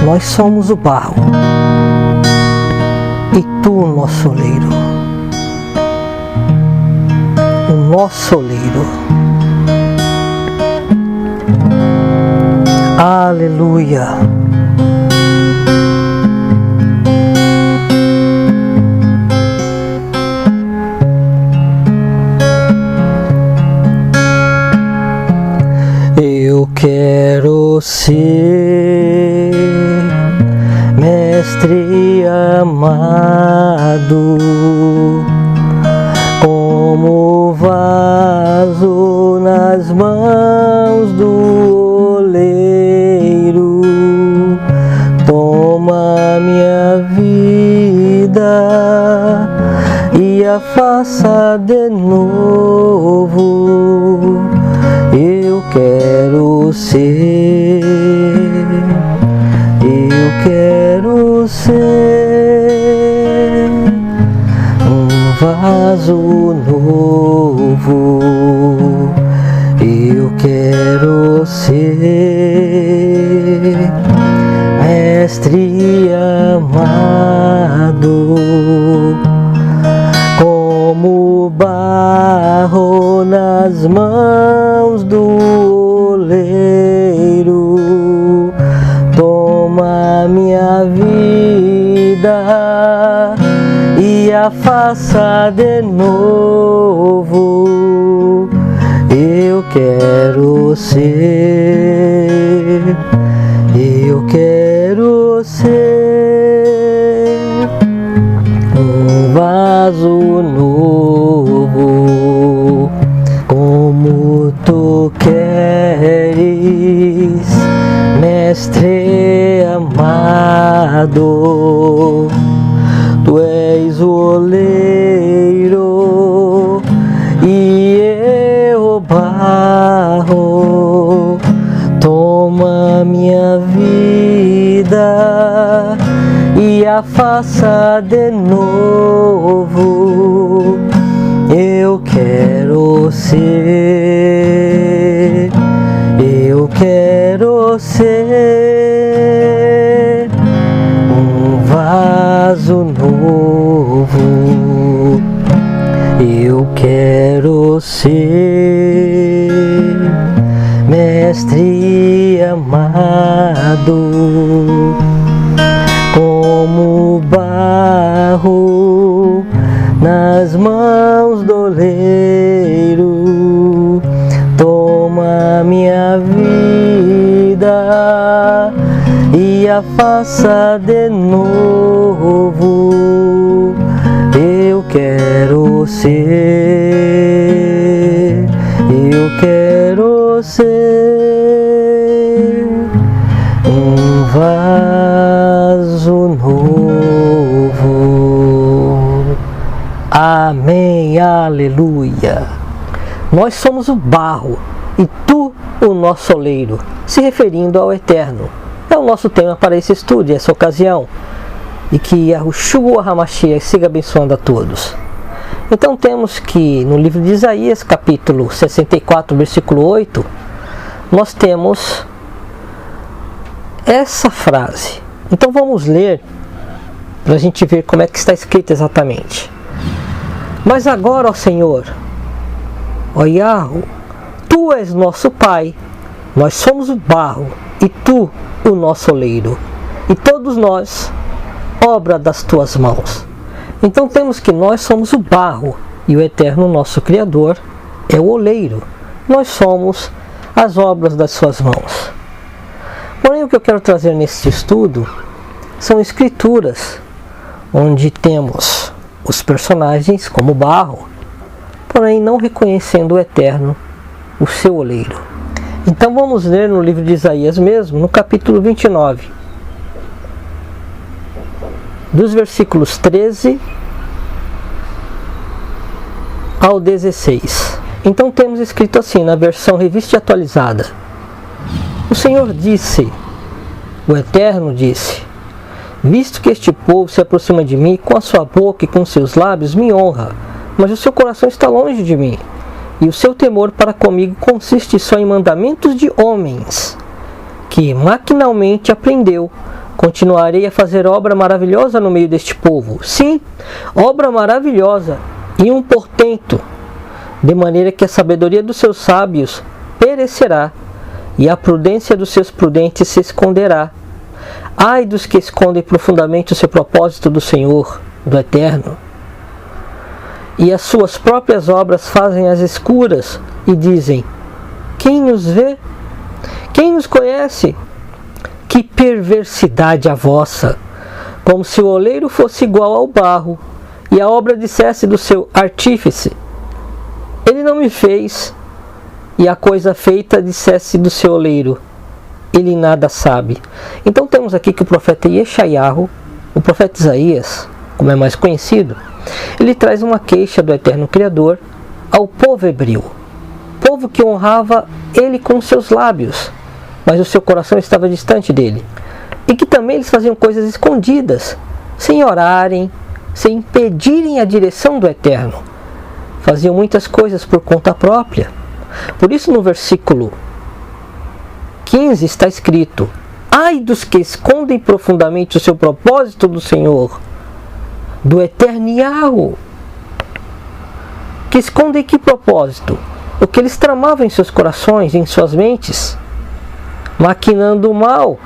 Nós somos o barro e tu o nosso oleiro. O nosso oleiro. Aleluia. Eu quero ser mestre amado, como vaso nas mãos do oleiro. Toma minha vida e a faça de novo. Eu quero ser, eu quero ser um vaso novo. Eu quero ser mestre amado, como barro nas mãos do oleiro. Toma minha vida e a faça de novo. Eu quero ser, eu quero ser um vaso novo, como tu queres, mestre amado. Tu és o oleiro e eu o barro. Toma minha vida e a faça de novo. Eu quero ser, eu quero ser um vaso novo. Eu quero ser mestre amado, como barro nas mãos do oleiro. Toma minha vida e a faça de novo. Eu quero ser, eu quero ser um vaso novo. Amém, aleluia. Nós somos o barro e tu o nosso oleiro, se referindo ao Eterno. É o nosso tema para esse estudo e essa ocasião. E que Yahushua HaMashiach siga abençoando a todos. Então temos que no livro de Isaías, capítulo 64, versículo 8, nós temos essa frase. Então vamos ler para a gente ver como é que está escrito exatamente. Mas agora, ó Senhor, ó Yahu, tu és nosso Pai, nós somos o barro e tu o nosso oleiro, e todos nós obra das tuas mãos. Então temos que nós somos o barro e o Eterno, nosso Criador, é o oleiro. Nós somos as obras das suas mãos. Porém, o que eu quero trazer nesse estudo são escrituras onde temos os personagens como barro, porém não reconhecendo o Eterno, o seu oleiro. Então vamos ler no livro de Isaías mesmo, no capítulo 29, dos versículos 13 ao 16. Então temos escrito assim, na versão revista e atualizada: o Senhor disse, o Eterno disse: visto que este povo se aproxima de mim, com a sua boca e com seus lábios me honra, mas o seu coração está longe de mim, e o seu temor para comigo consiste só em mandamentos de homens, que maquinalmente aprendeu, continuarei a fazer obra maravilhosa no meio deste povo. Sim, obra maravilhosa e um portento, de maneira que a sabedoria dos seus sábios perecerá e a prudência dos seus prudentes se esconderá. Ai dos que escondem profundamente o seu propósito do Senhor, do Eterno, e as suas próprias obras fazem às escuras e dizem: quem nos vê? Quem nos conhece? Que perversidade a vossa! Como se o oleiro fosse igual ao barro, e a obra dissesse do seu artífice: ele não me fez, e a coisa feita dissesse do seu oleiro: ele nada sabe. Então temos aqui que o profeta Yeshayahu, o profeta Isaías, como é mais conhecido, ele traz uma queixa do Eterno Criador ao povo hebreu, povo que honrava ele com seus lábios, mas o seu coração estava distante dele, e que também eles faziam coisas escondidas, sem orarem, sem pedirem a direção do Eterno. Faziam muitas coisas por conta própria. Por isso no versículo 15 está escrito: ai dos que escondem profundamente o seu propósito do Senhor, do Eterniahu. Que escondem que propósito? O que eles tramavam em seus corações, em suas mentes, maquinando o mal.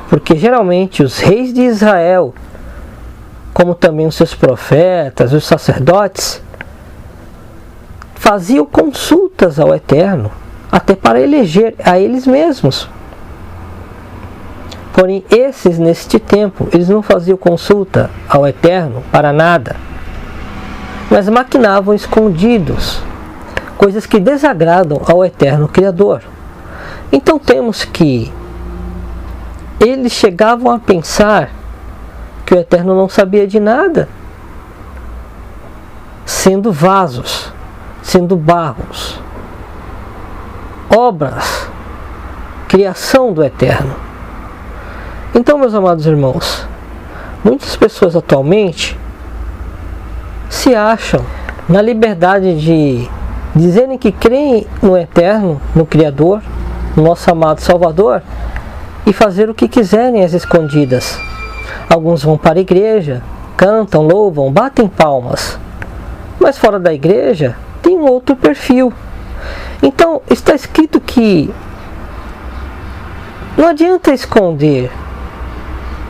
Porque geralmente os reis de Israel, como também os seus profetas, os sacerdotes, faziam consultas ao Eterno, até para eleger a eles mesmos. Porém, esses, neste tempo, eles não faziam consulta ao Eterno para nada, mas maquinavam escondidos, coisas que desagradam ao Eterno Criador. Então temos que eles chegavam a pensar que o Eterno não sabia de nada, sendo vasos, sendo barros, obras, criação do Eterno. Então, meus amados irmãos, muitas pessoas atualmente se acham na liberdade de dizerem que creem no Eterno, no Criador, no nosso amado Salvador, e fazer o que quiserem às escondidas. Alguns vão para a igreja, cantam, louvam, batem palmas, mas fora da igreja tem um outro perfil. Então está escrito que não adianta esconder,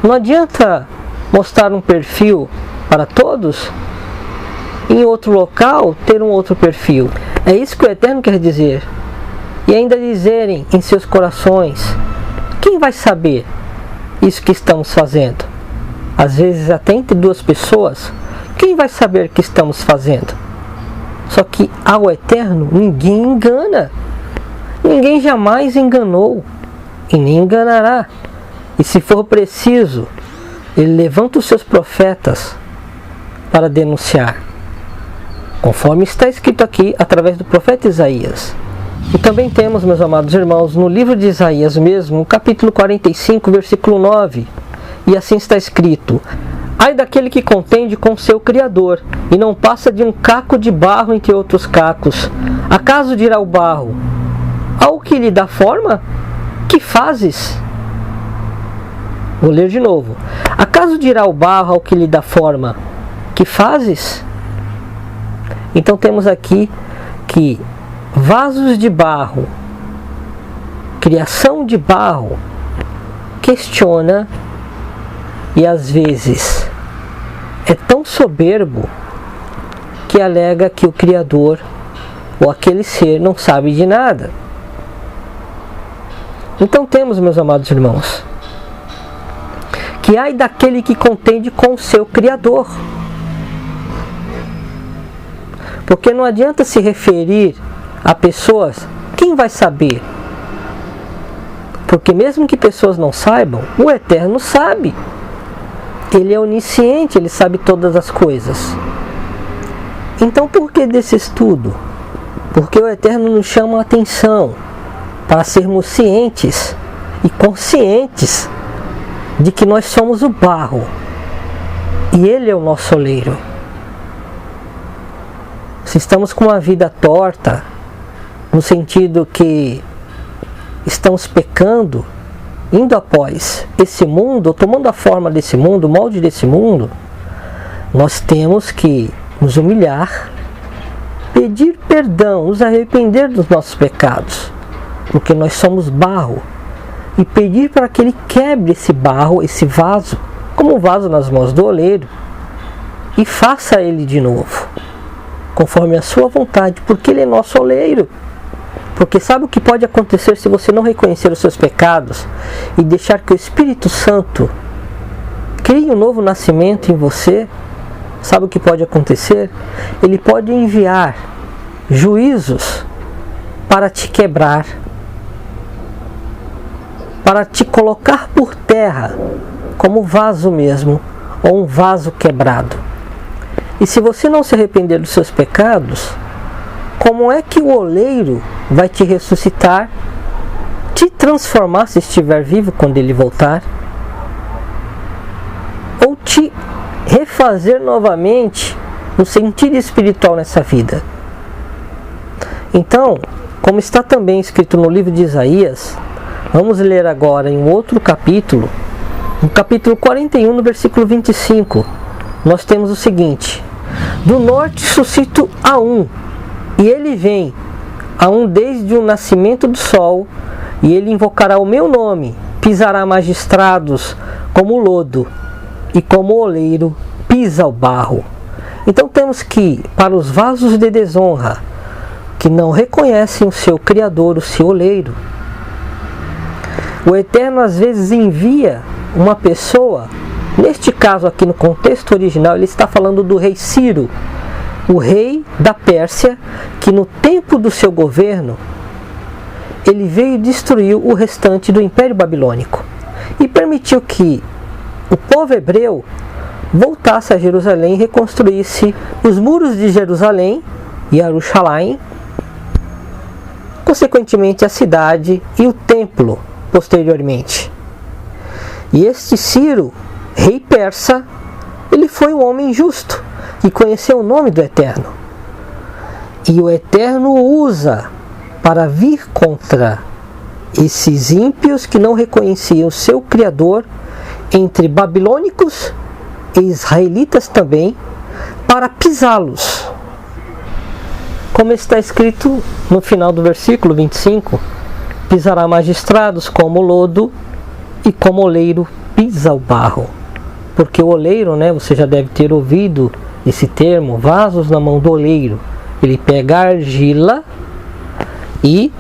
não adianta mostrar um perfil para todos, em outro local ter um outro perfil. É isso que o Eterno quer dizer. E ainda dizerem em seus corações: quem vai saber isso que estamos fazendo? Às vezes até entre duas pessoas, quem vai saber o que estamos fazendo? Só que ao Eterno ninguém engana. Ninguém jamais enganou e nem enganará. E se for preciso, ele levanta os seus profetas para denunciar, conforme está escrito aqui através do profeta Isaías. E também temos, meus amados irmãos, no livro de Isaías mesmo, capítulo 45, versículo 9, e assim está escrito: ai daquele que contende com seu Criador, e não passa de um caco de barro entre outros cacos. Acaso dirá o barro: ao que lhe dá forma, que fazes? Vou ler de novo. Acaso dirá o barro ao que lhe dá forma: que fazes? Então temos aqui que vasos de barro, criação de barro, questiona e às vezes é tão soberbo que alega que o Criador ou aquele ser não sabe de nada. Então temos, meus amados irmãos, que ai daquele que contende com o seu Criador. Porque não adianta se referir a pessoas, quem vai saber? Porque mesmo que pessoas não saibam, o Eterno sabe. Ele é onisciente, ele sabe todas as coisas. Então por que desse estudo? Porque o Eterno nos chama a atenção para sermos cientes e conscientes de que nós somos o barro e Ele é o nosso oleiro. Se estamos com uma vida torta, no sentido que estamos pecando, indo após esse mundo, ou tomando a forma desse mundo, o molde desse mundo, nós temos que nos humilhar, pedir perdão, nos arrepender dos nossos pecados, porque nós somos barro, e pedir para que Ele quebre esse barro, esse vaso, como um vaso nas mãos do oleiro, e faça ele de novo, conforme a sua vontade, porque Ele é nosso oleiro. Porque sabe o que pode acontecer se você não reconhecer os seus pecados e deixar que o Espírito Santo crie um novo nascimento em você? Sabe o que pode acontecer? Ele pode enviar juízos para te quebrar, para te colocar por terra, como vaso mesmo, ou um vaso quebrado. E se você não se arrepender dos seus pecados, como é que o oleiro vai te ressuscitar, te transformar se estiver vivo quando Ele voltar? Ou te refazer novamente no sentido espiritual nessa vida? Então, como está também escrito no livro de Isaías, vamos ler agora em um outro capítulo, no capítulo 41, no versículo 25, nós temos o seguinte: do norte suscito a um, e ele vem a um desde o nascimento do sol, e ele invocará o meu nome, pisará magistrados como o lodo, e como o oleiro pisa o barro. Então temos que, para os vasos de desonra, que não reconhecem o seu Criador, o seu oleiro, o Eterno às vezes envia uma pessoa. Neste caso aqui, no contexto original, ele está falando do rei Ciro, o rei da Pérsia, que no tempo do seu governo, ele veio e destruiu o restante do Império Babilônico e permitiu que o povo hebreu voltasse a Jerusalém e reconstruísse os muros de Jerusalém, Jerusalém, consequentemente a cidade e o templo posteriormente. E este Ciro, rei persa, ele foi um homem justo, que conheceu o nome do Eterno. E o Eterno usa para vir contra esses ímpios que não reconheciam o seu Criador, entre babilônicos e israelitas também, para pisá-los. Como está escrito no final do versículo 25, pisará magistrados como lodo, e como oleiro pisa o barro. Porque o oleiro, você já deve ter ouvido esse termo, vasos na mão do oleiro. Ele pega a argila e,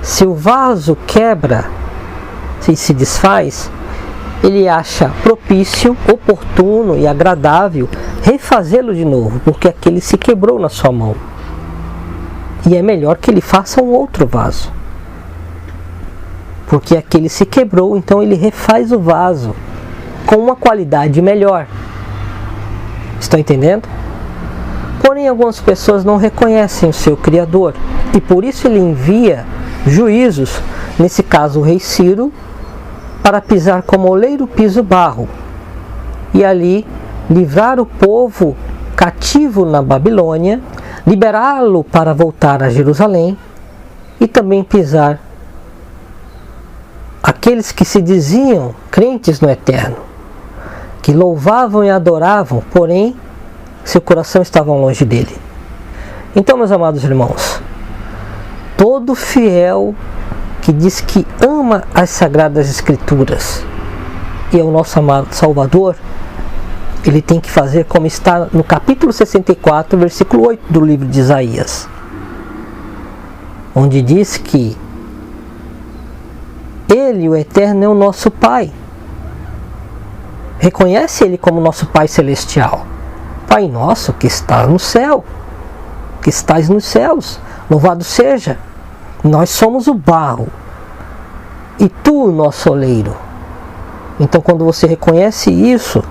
se o vaso quebra, se desfaz, ele acha propício, oportuno e agradável refazê-lo de novo, porque aquele se quebrou na sua mão. E é melhor que ele faça um outro vaso, porque aquele se quebrou, então ele refaz o vaso com uma qualidade melhor. Estão entendendo? Porém, algumas pessoas não reconhecem o seu Criador, e por isso ele envia juízos, nesse caso o rei Ciro, para pisar como oleiro pisa o barro, e ali livrar o povo cativo na Babilônia, liberá-lo para voltar a Jerusalém, e também pisar aqueles que se diziam crentes no Eterno, que louvavam e adoravam, porém seu coração estava longe dele. Então, meus amados irmãos, todo fiel que diz que ama as Sagradas Escrituras e é o nosso amado Salvador, ele tem que fazer como está no capítulo 64, versículo 8 do livro de Isaías, onde diz que Ele, o Eterno, é o nosso Pai. Reconhece Ele como nosso Pai Celestial. Pai nosso que está no céu, que estás nos céus, louvado seja. Nós somos o barro e tu o nosso oleiro. Então, quando você reconhece isso,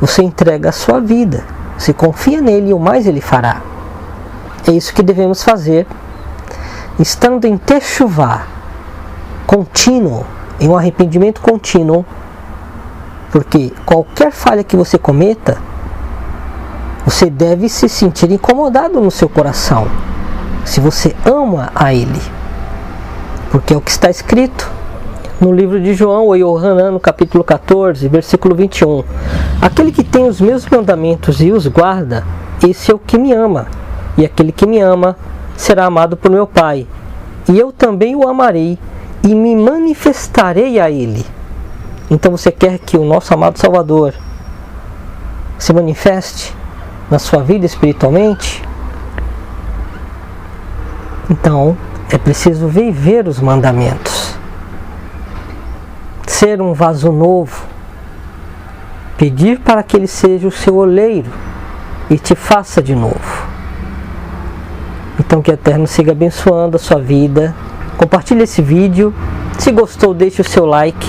você entrega a sua vida, você confia nele e o mais ele fará. É isso que devemos fazer, estando em techuvá contínuo, em um arrependimento contínuo, porque qualquer falha que você cometa, você deve se sentir incomodado no seu coração, se você ama a Ele, porque é o que está escrito: no livro de João, ou Yohanan, no capítulo 14, versículo 21. Aquele que tem os meus mandamentos e os guarda, esse é o que me ama. E aquele que me ama será amado por meu Pai. E eu também o amarei e me manifestarei a ele. Então você quer que o nosso amado Salvador se manifeste na sua vida espiritualmente? Então é preciso viver os mandamentos. Ser um vaso novo. Pedir para que ele seja o seu oleiro e te faça de novo. Então que o Eterno siga abençoando a sua vida. Compartilhe esse vídeo. Se gostou, deixe o seu like.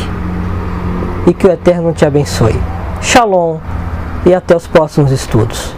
E que o Eterno te abençoe. Shalom e até os próximos estudos.